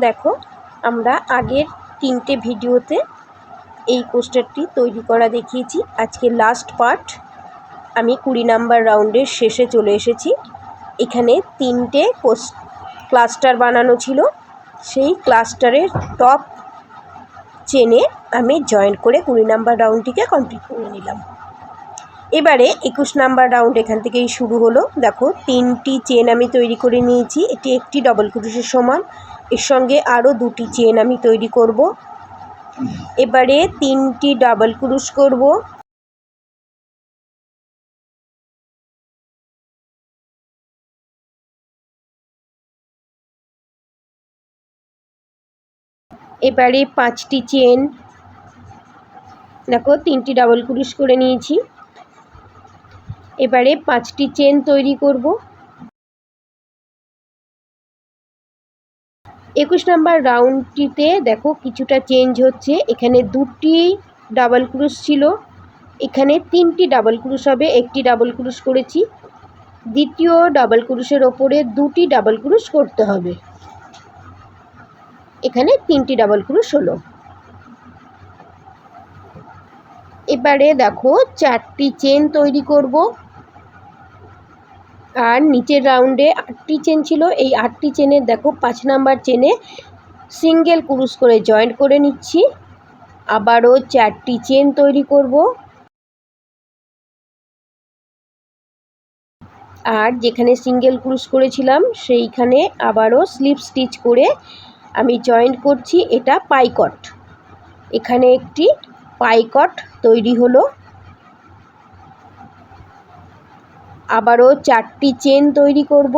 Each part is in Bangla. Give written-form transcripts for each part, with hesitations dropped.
দেখো, আমরা আগের 3টে ভিডিওতে এই কোস্টারটি তৈরি করা দেখিয়েছি। আজকে লাস্ট পার্ট, আমি 20 নাম্বার রাউন্ডের শেষে চলে এসেছি। এখানে 3টে ক্লাস্টার বানানো ছিল, সেই ক্লাস্টারের টপ চেনে আমি জয়েন করে 20 নাম্বার রাউন্ডটিকে কমপ্লিট করে নিলাম। এবারে 21 নাম্বার রাউন্ড এখান থেকেই শুরু হলো। দেখো, 3টি চেন আমি তৈরি করে নিয়েছি। এটি একটি ডবল ক্রোশের সমান, এর সঙ্গে আরও 2টি চেন আমি তৈরি করব। এবারে 3টি ডাবল ক্রোশ করব। এবারে 5টি চেন, দেখো 3টি ডাবল ক্রোশ করে নিয়েছি। এবারে 5টি চেন তৈরি করব। 21 নাম্বার রাউন্ডটিতে দেখো কিছুটা চেঞ্জ হচ্ছে। এখানে 2টি ডাবল ক্রোশ ছিল, এখানে 3টি ডাবল ক্রোশ হবে। একটি ডাবল ক্রোশ করেছি, দ্বিতীয় ডাবল ক্রোশের ওপরে 2টি ডাবল ক্রোশ করতে হবে। এখানে 3টি ডাবল ক্রোশ হলো। এবারে দেখো 4টি চেন তৈরি করব। আর নিচের রাউন্ডে 8টি চেন ছিল, এই 8টি চেনের দেখো 5 নাম্বার চেনে সিঙ্গেল ক্রোশ করে জয়েন্ট করে নিচ্ছি। আবারও 4টি চেন তৈরি করব। আর যেখানে সিঙ্গেল ক্রোশ করেছিলাম সেইখানে আবারও স্লিপ স্টিচ করে আমি জয়েন্ট করছি। এটা পাইকট, এখানে একটি পাইকট তৈরি হলো। আবারও 4টি চেন তৈরি করব।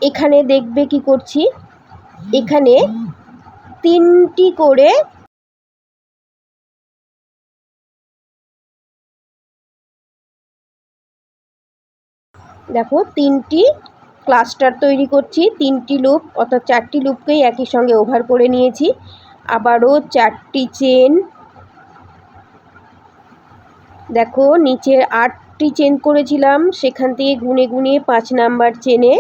এখানে দেখবে কি করছি, এখানে 3টি করে দেখো 3টি ক্লাস্টার তৈরি করছি। 3টি লুপ অর্থাৎ 4টি লুপকেই একই সঙ্গে ওভার করে নিয়েছি। আবারও 4টি চেন, দেখো নিচের 8টি চেন করেছিলাম সেখান থেকে গুনে গুনে 5 নাম্বার চেনে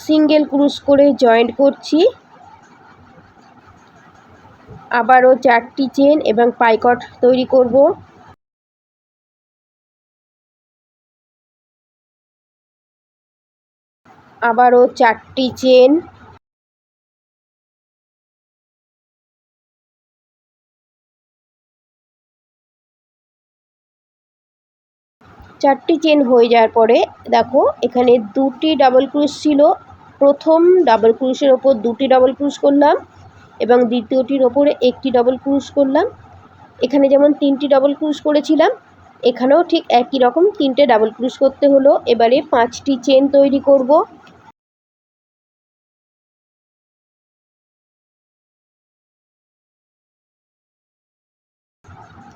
সিঙ্গেল ক্রোশ করে জয়েন্ট করছি। আবারও 4টি চেন এবং পাইকট তৈরি করব। আবারও 4টি চেন, হয়ে যাওয়ার পরে দেখো এখানে 2টি ডাবল ক্রোশ ছিল। প্রথম ডাবল ক্রোশের ওপর 2টি ডাবল ক্রোশ করলাম এবং দ্বিতীয়টির ওপরে একটি ডাবল ক্রোশ করলাম। এখানে যেমন 3টি ডাবল ক্রোশ করেছিলাম, এখানেও ঠিক একই রকম 3টে ডাবল ক্রোশ করতে হলো। এবারে 5টি চেন তৈরি করব।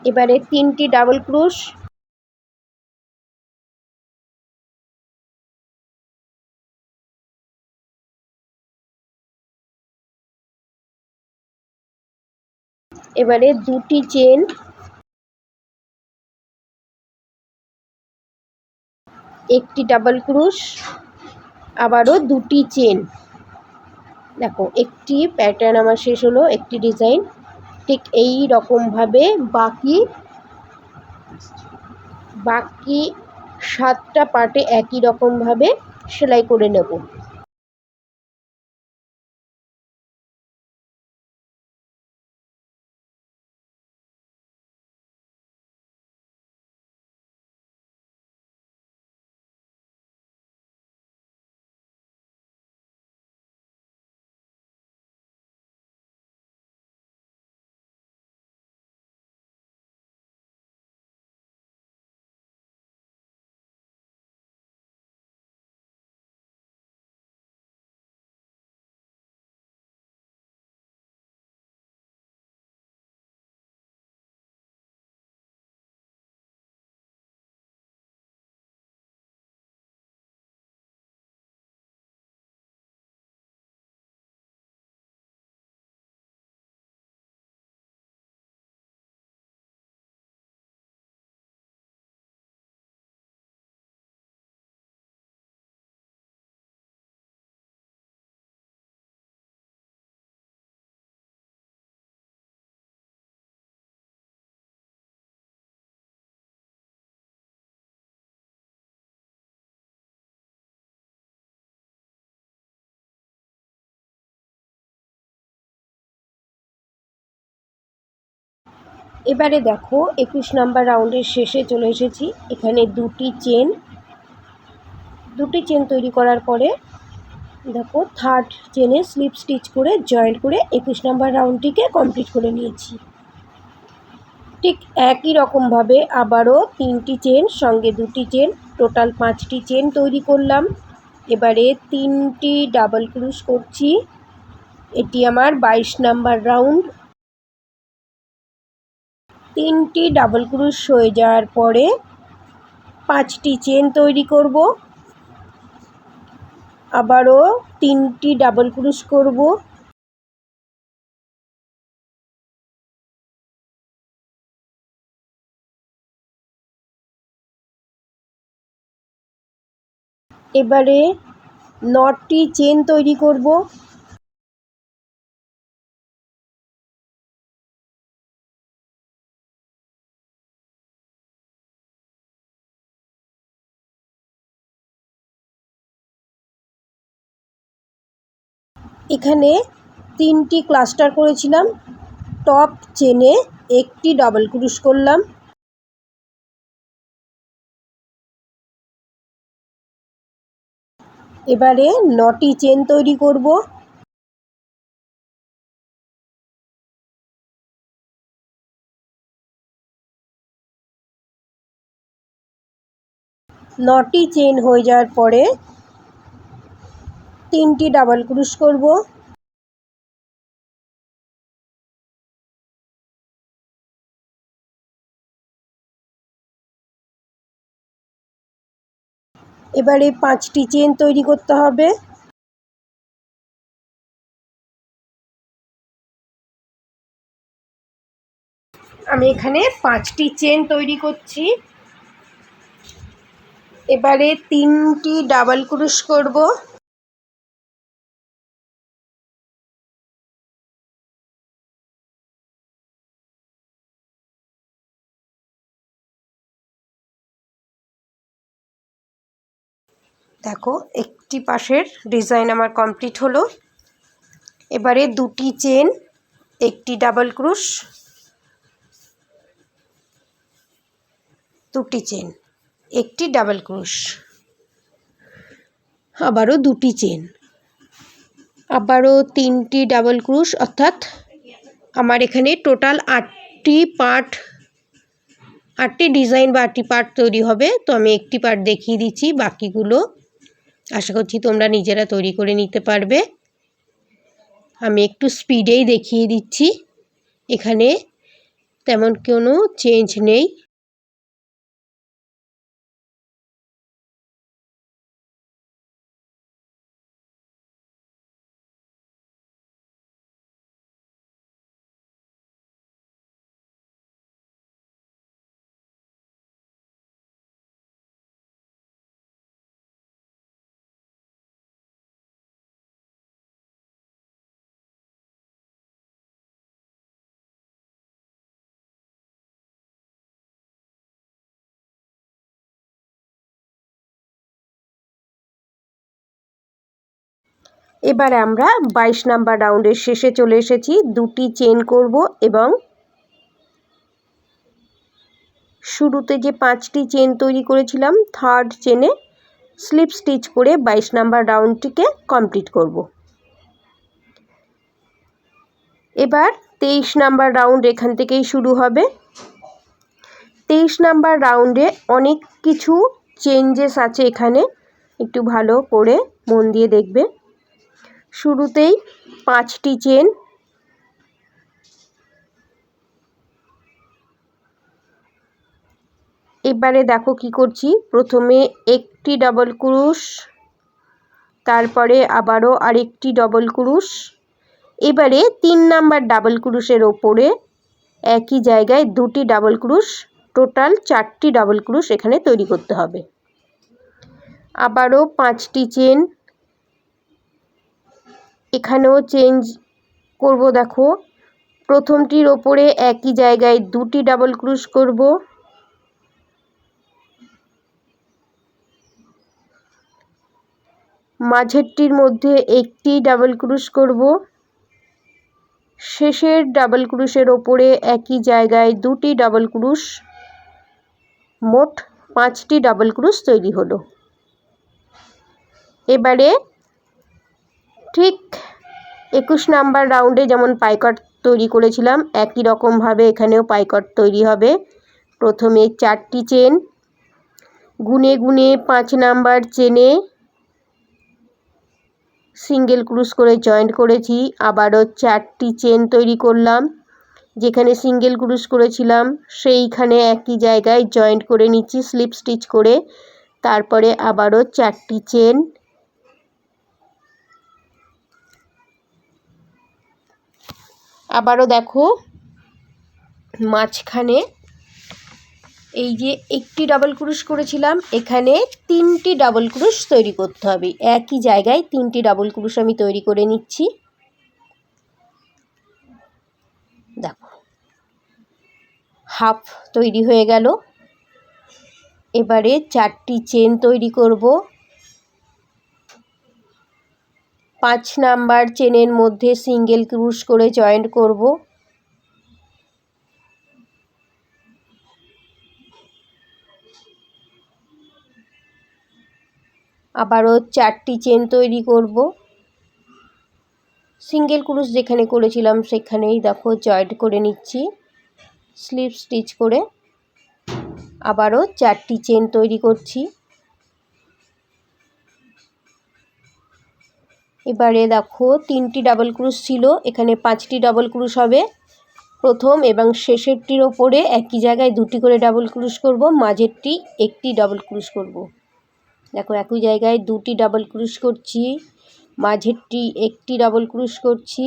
এবারে 3টি ডাবল ক্রোশ, এবারে 2টি চেন, একটি ডাবল ক্রোশ, আবারও 2টি চেন। দেখো একটি প্যাটার্ন আমার শেষ হলো, একটি ডিজাইন। ঠিক এই রকমভাবে বাকি 7টা পার্টে একই রকমভাবে সেলাই করে নেব। এবারে দেখো 21 নাম্বার রাউন্ডের শেষে চলে এসেছি। এখানে দুটি চেন তৈরি করার পরে দেখো থার্ড চেনে স্লিপ স্টিচ করে জয়েন্ট করে 21 নাম্বার রাউন্ডটিকে কমপ্লিট করে নিয়েছি। ঠিক একই রকমভাবে আবারও 3টি চেন সঙ্গে 2টি চেন, টোটাল 5টি চেন তৈরি করলাম। এবারে 3টি ডাবল ক্রুশ করছি। এটি আমার 22 নাম্বার রাউন্ড। 3টি ডাবল ক্রুশ হয়ে যাওয়ার পরে 5টি চেন তৈরি করব। আবারও 3টি ডাবল ক্রুশ করব। এবারে 9টি চেন তৈরি করব। এখানে 3টি ক্লাস্টার করেছিলাম। টপ চেনে একটি ডাবল ক্রুশ করলাম। এবারে 9টি চেন তৈরি করব। নটি চেন হয়ে যাওয়ার পরে 3টি ডাবল ক্রুশ করব। এবারে 5টি চেন তৈরি করতে হবে। আমি এখানে 5টি চেন তৈরি করছি। এবারে 3টি ডাবল ক্রুশ করব। দেখো একটি পাশের ডিজাইন আমার কমপ্লিট হলো। এবারে 2টি চেন, একটি ডাবল ক্রুশ, 2টি চেন, একটি ডাবল ক্রুশ, আবারও 2টি চেন, আবারও 3টি ডাবল ক্রুশ, অর্থাৎ আমার এখানে টোটাল 8টি ডিজাইন বা 8টি পার্ট তৈরি হবে। তো আমি একটি পার্ট দেখিয়ে দিচ্ছি, বাকিগুলো আশা করছি তোমরা নিজেরা তৈরি করে নিতে পারবে। আমি একটু স্পিডেই দেখিয়ে দিচ্ছি, এখানে তেমন কোনো চেঞ্জ নেই। এবারে আমরা 22 নাম্বার রাউন্ডের শেষে চলে এসেছি। 2টি চেন করব এবং শুরুতে যে 5টি চেন তৈরি করেছিলাম থার্ড চেনে স্লিপ স্টিচ করে 22 নাম্বার রাউন্ডটিকে কমপ্লিট করব। এবার 23 নাম্বার রাউন্ড এখান থেকেই শুরু হবে। 23 নাম্বার রাউন্ডে অনেক কিছু চেঞ্জেস আছে, এখানে একটু ভালো করে মন দিয়ে দেখবে। শুরুতেই 5টি চেন, এবারে দেখো কি করছি, প্রথমে একটি ডাবল ক্রুশ, তারপরে আবারও আরেকটি ডাবল ক্রুশ, এবারে 3 নাম্বার ডাবল ক্রুশের ওপরে একই জায়গায় 2টি ডাবল ক্রুশ, টোটাল 4টি ডাবল ক্রুশ এখানে তৈরি করতে হবে। আবারও 5টি চেন, এখানেও চেঞ্জ করব। দেখো প্রথমটির ওপরে একই জায়গায় 2টি ডাবল ক্রুশ করব, মাঝেরটির মধ্যে একটি ডাবল ক্রুশ করব, শেষের ডাবল ক্রুশের ওপরে একই জায়গায় দুটি ডাবল ক্রুশ, মোট 5টি ডাবল ক্রুশ তৈরি হলো। এবারে ঠিক 21 নাম্বার রাউন্ডে যেমন পাইকট তৈরি করেছিলাম একই রকমভাবে এখানেও পাইকট তৈরি হবে। প্রথমে 4টি চেন, গুনে গুনে 5 নাম্বার চেনে সিঙ্গেল ক্রুশ করে জয়েন্ট করেছি। আবারও 4টি চেন তৈরি করলাম, যেখানে সিঙ্গেল ক্রুশ করেছিলাম সেইখানে একই জায়গায় জয়েন্ট করে নিচ্ছি স্লিপ স্টিচ করে। তারপরে আবারও 4টি চেন, আবারও দেখো মাঝখানে এই যে একটি ডাবল ক্রুশ করেছিলাম এখানে 3টি ডাবল ক্রুশ তৈরি করতে হবে। একই জায়গায় 3টি ডাবল ক্রুশ আমি তৈরি করে নিচ্ছি। দেখো হাফ তৈরি হয়ে গেল। এবারে 4টি চেন তৈরি করব। 5 নাম্বার চেনের মধ্যে সিঙ্গেল ক্রুশ করে জয়েন্ট করব। আবারও 4টি চেন তৈরি করব। সিঙ্গেল ক্রুশ যেখানে করেছিলাম সেখানেই দেখো জয়েন্ট করে নিচ্ছি স্লিপ স্টিচ করে। আবারও 4টি চেন তৈরি করছি। এবারে দেখো 3টি ডাবল ক্রুশ ছিল, এখানে 5টি ডাবল ক্রুশ হবে। প্রথম এবং শেষেরটির ওপরে একই জায়গায় 2টি করে ডাবল ক্রুশ করব, মাঝেরটি একটি ডাবল ক্রুশ করব। দেখো একই জায়গায় 2টি ডাবল ক্রুশ করছি, মাঝেরটি একটি ডাবল ক্রুশ করছি,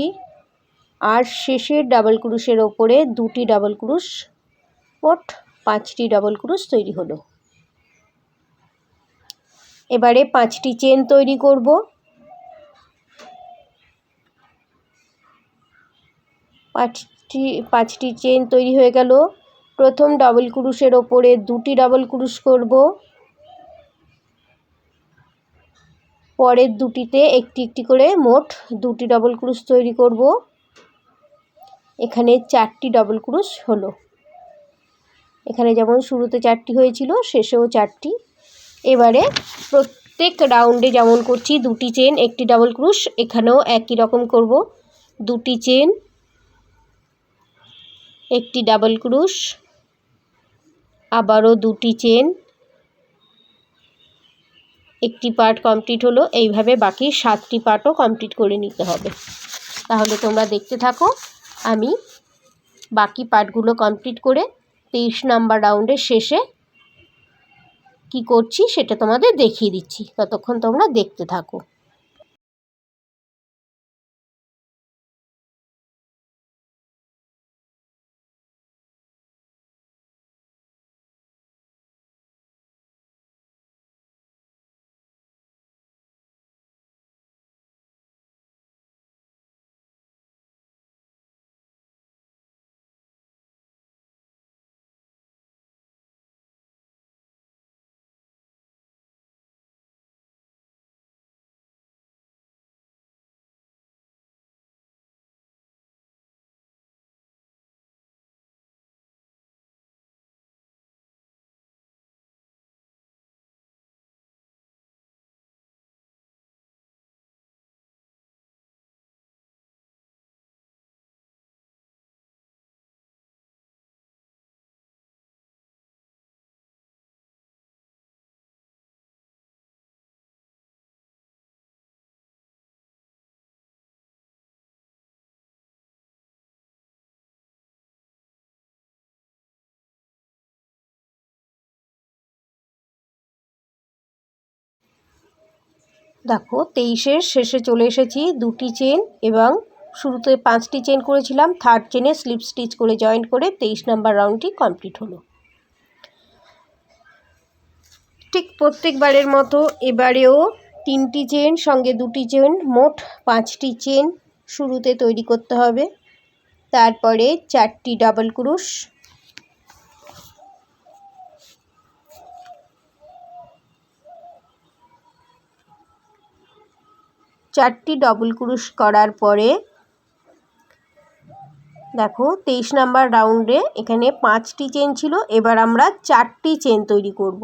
আর শেষের ডাবল ক্রুশের ওপরে 2টি ডাবল ক্রুশ, মোট 5টি ডাবল ক্রুশ তৈরি হলো। এবারে 5টি চেন তৈরি করব। 5টি চেন তৈরি হয়ে গেল। প্রথম ডাবল ক্রুশের ওপরে 2টি ডাবল ক্রুশ করব, পরের দুটিতে একটি একটি করে মোট 2টি ডাবল ক্রুশ তৈরি করব। এখানে 4টি ডাবল ক্রুশ হলো। এখানে যেমন শুরুতে 4টি হয়েছিল শেষেও 4টি। এবারে প্রত্যেক রাউন্ডে যেমন করছি 2টি চেন একটি ডাবল ক্রুশ, এখানেও একই রকম করব। 2টি চেন একটি ডাবল ক্রুশ, আবারও 2টি চেন, একটি পার্ট কমপ্লিট হলো। এইভাবে বাকি 7টি পার্টও কমপ্লিট করে নিতে হবে। তাহলে তোমরা দেখতে থাকো, আমি বাকি পার্টগুলো কমপ্লিট করে 23 নাম্বার রাউন্ডের শেষে কি করছি সেটা তোমাদের দেখিয়ে দিচ্ছি। ততক্ষণ তোমরা দেখতে থাকো। দেখো 23-এর শেষে চলে এসেছি। 2টি চেন এবং শুরুতে 5টি চেন করেছিলাম, থার্ড চেনে স্লিপ স্টিচ করে জয়েন্ট করে 23 নাম্বার রাউন্ডটি কমপ্লিট হলো। ঠিক প্রত্যেকবারের মতো এবারেও 3টি চেন সঙ্গে 2টি চেন, মোট 5টি চেন শুরুতে তৈরি করতে হবে। তারপরে 4টি ডাবল ক্রুশ, করার পরে দেখো 23 নাম্বার রাউন্ডে এখানে 5টি চেন ছিল, এবার আমরা 4টি চেন তৈরি করব।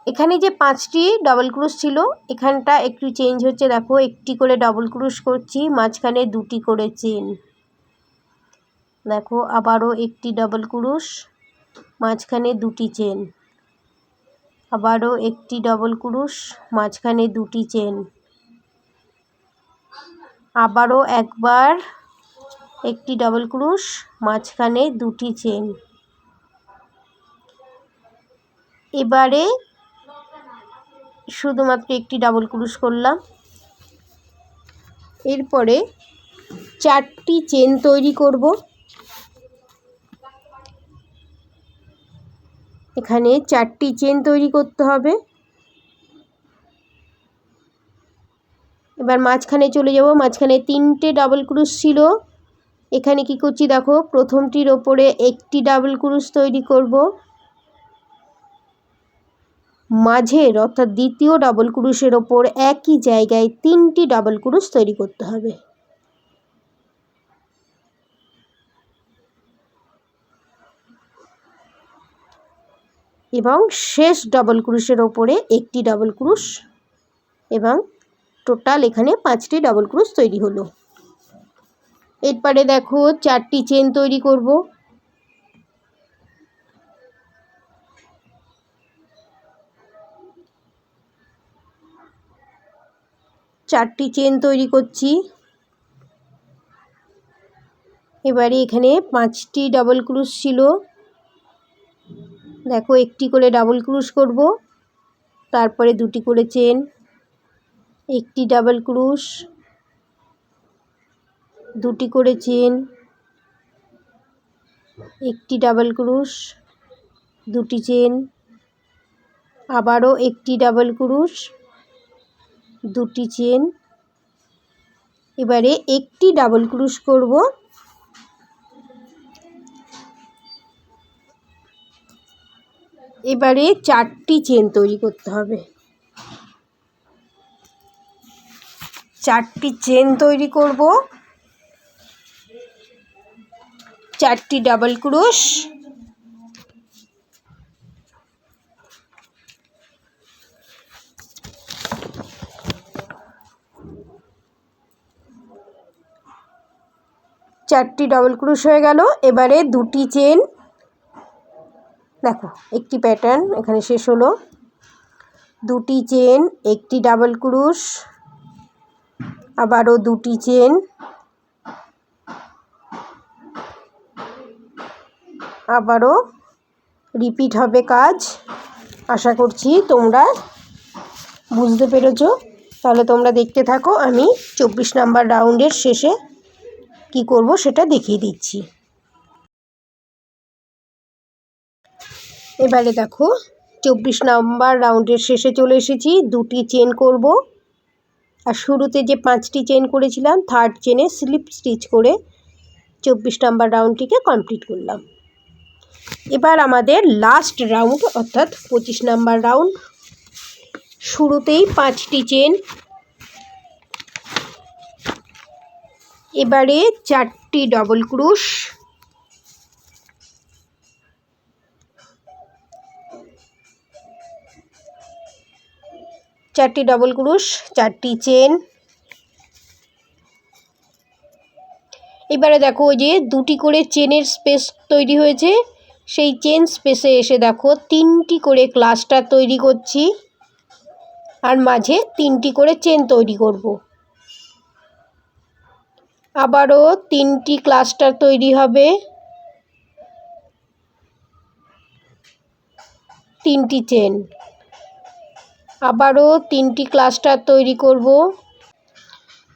এখানে যে 5টি ডাবল ক্রুশ ছিল এখানটা একটু চেঞ্জ হচ্ছে, দেখো একটি করে ডাবল ক্রুশ করছি, মাঝখানে 2টি করে চেন। দেখো আবারও একটি ডাবল ক্রুশ, মাঝখানে 2টি চেন, আবারও একটি ডাবল ক্রুশ, মাঝখানে 2টি চেন, আবারও একবার একটি ডাবল ক্রুশ, মাঝখানে 2টি চেন। এবারে শুধুমাত্র একটি ডাবল ক্রুশ করলাম। এরপরে 4টি চেন তৈরি করব। এখানে 4টি চেন তৈরি করতে হবে। এবার মাঝখানে চলে যাব, মাঝখানে 3টে ডাবল ক্রুশ ছিল, এখানে কি করছি দেখো প্রথমটির ওপরে একটি ডাবল ক্রুশ তৈরি করব, মাঝের অর্থাৎ দ্বিতীয় ডাবল ক্রুশের ওপর একই জায়গায় 3টি ডাবল ক্রুশ তৈরি করতে হবে। এবং শেষ ডাবল ক্রুশের ওপরে একটি ডাবল ক্রুশ, এবং টোটাল এখানে 5টি ডাবল ক্রুশ তৈরি হলো। এরপরে দেখো 4টি চেন তৈরি করব। চারটি চেন তৈরি করছি। এবারে এখানে 5টি ডাবল ক্রুশ ছিল, দেখো একটি করে ডাবল ক্রুশ করব, তারপরে 2টি করে চেন, একটি ডাবল ক্রুশ, 2টি করে চেন, একটি ডাবল ক্রুশ, 2টি চেন, আবারও একটি ডাবল ক্রুশ, 2টি চেন। এবারে একটি ডাবল ক্রুশ করব, এবারে 4টি চেন তৈরি করতে হবে। 4টি চেন তৈরি করব, 4টি ডাবল ক্রুশ, 4টি ডাবল ক্রুশ হয়ে গেল। এবারে 2টি চেন, দেখো একটি প্যাটার্ন এখানে শেষ হলো, 2টি চেন, একটি ডাবল ক্রুশ, আবারও 2টি চেন, আবারও রিপিট হবে কাজ। আশা করছি তোমরা বুঝতে পেরেছো। তাহলে তোমরা দেখতে থাকো, আমি 24 নাম্বার রাউন্ডের শেষে কি করব সেটা দেখিয়ে দিচ্ছি। এবারে দেখো 24 নাম্বার রাউন্ডের শেষে চলে এসেছি। 2টি চেন করব, আর শুরুতে যে 5টি চেন করেছিলাম থার্ড চেনে স্লিপ স্টিচ করে 24 নাম্বার রাউন্ডটিকে কমপ্লিট করলাম। এবার আমাদের লাস্ট রাউন্ড অর্থাৎ 25 নাম্বার রাউন্ড। শুরুতেই 5টি চেন, এবারে 4টি ডাবল ক্রুশ, চারটি ডাবল ক্রুশ, 4টি চেন। এবারে দেখো ওই যে 2টি করে চেনের স্পেস তৈরি হয়েছে, সেই চেন স্পেসে এসে দেখো 3টি করে ক্লাস্টার তৈরি করছি, আর মাঝে 3টি করে চেন তৈরি করব। আবারও 3টি ক্লাস্টার তৈরি হবে, 3টি চেন, আবারও 3টি ক্লাস্টার তৈরি করব।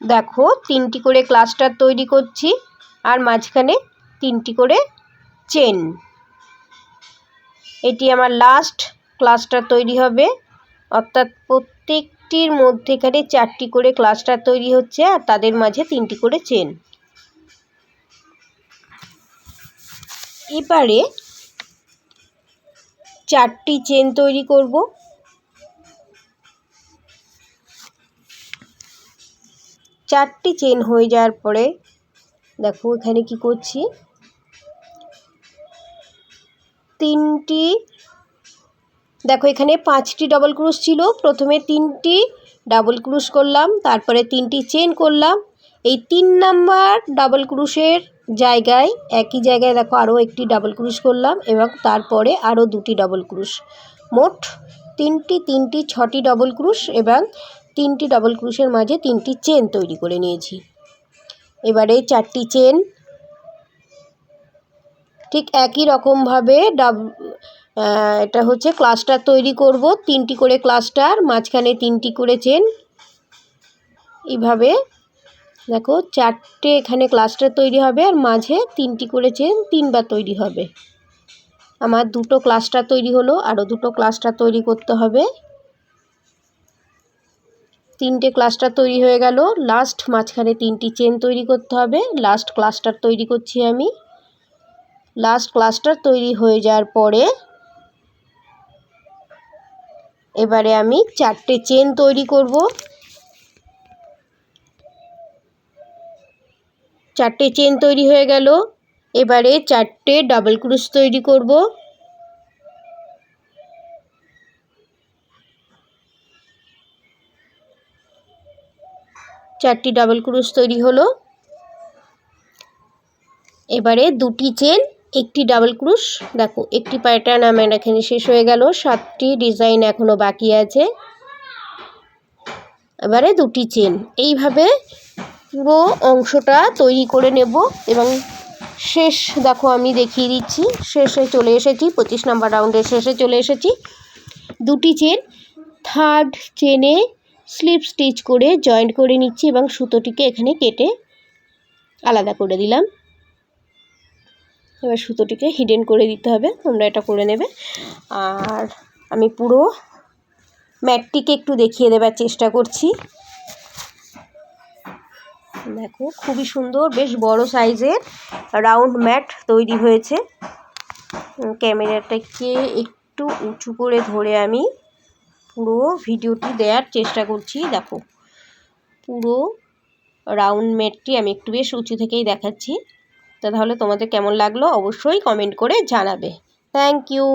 দেখো 3টি করে ক্লাস্টার তৈরি করছি, আর মাঝখানে 3টি করে চেন। এটি আমার লাস্ট ক্লাস্টার তৈরি হবে, অর্থাৎ প্রত্যেকটির মধ্যে এখানে 4টি করে ক্লাস্টার তৈরি হচ্ছে, আর তাদের মাঝে 3টি করে চেন। এবারে 4টি চেন তৈরি করব। চারটি চেন হয়ে যাওয়ার পরে দেখো এখানে কি করছি, 3টি, দেখো এখানে 5টি ডাবল ক্রুশ ছিল, প্রথমে 3টি ডাবল ক্রুশ করলাম, তারপরে 3টি চেন করলাম। এই 3 নাম্বার ডাবল ক্রুশের জায়গায় একই জায়গায় দেখো আরও একটি ডাবল ক্রুশ করলাম এবং তারপরে আরও 2টি ডাবল ক্রুশ, মোট 3টি 6টি ডাবল ক্রুশ এবং 3টি ডাবল ক্রুশের মাঝে 3টি চেন তৈরি করে নিয়েছি। এবারে 4টি চেন ঠিক একই রকমভাবে এটা হচ্ছে ক্লাস্টার তৈরি করব, 3টি করে ক্লাস্টার, মাঝখানে 3টি করে চেন। এইভাবে দেখো 4টে এখানে ক্লাস্টার তৈরি হবে আর মাঝে 3টি করে চেন 3বার তৈরি হবে। আমার 2টো ক্লাস্টার তৈরি হলো, আরও 2টো ক্লাস্টার তৈরি করতে হবে। 3টে ক্লাস্টার তৈরি হয়ে গেল, লাস্ট মাঝখানে 3টি চেন তৈরি করতে হবে। লাস্ট ক্লাস্টার তৈরি করছি আমি। লাস্ট ক্লাস্টার তৈরি হয়ে যাওয়ার পরে এবারে আমি 4টে চেন তৈরি করব। 4টে চেন তৈরি হয়ে গেল, এবারে 4টে ডাবল ক্রুশ তৈরি করব। 4টি ডাবল ক্রুশ তৈরি হলো, এবারে 2টি চেন, 1টি ডাবল ক্রুশ। দেখো একটি প্যাটার্ন আমার এখানে শেষ হয়ে গেল, 7টি ডিজাইন এখনও বাকি আছে। এবারে 2টি চেন, এইভাবে পুরো অংশটা তৈরি করে নেব এবং শেষ দেখো আমি দেখিয়ে দিচ্ছি, শেষে চলে এসেছি, 25 নম্বর রাউন্ডের শেষে চলে এসেছি। 2টি চেন, 3rd চেনে স্লিপ স্টিচ করে জয়েন্ট করে নিচ্ছি এবং সুতোটিকে এখানে কেটে আলাদা করে দিলাম। এবার সুতোটিকে হিডেন করে দিতে হবে, তোমরা এটা করে নেবে। আর আমি পুরো ম্যাটটিকে একটু দেখিয়ে দেবার চেষ্টা করছি। দেখো খুবই সুন্দর, বেশ বড় সাইজের রাউন্ড ম্যাট তৈরি হয়েছে। ক্যামেরাটাকে একটু উঁচু করে ধরে আমি পুরো ভিডিওটি দেওয়ার চেষ্টা করছি। দেখো পুরো রাউন্ড ম্যাটটি আমি একটু বেশ উঁচু থেকেই দেখাচ্ছি। তাহলে তোমাদের কেমন লাগলো অবশ্যই কমেন্ট করে জানাবে। Thank you.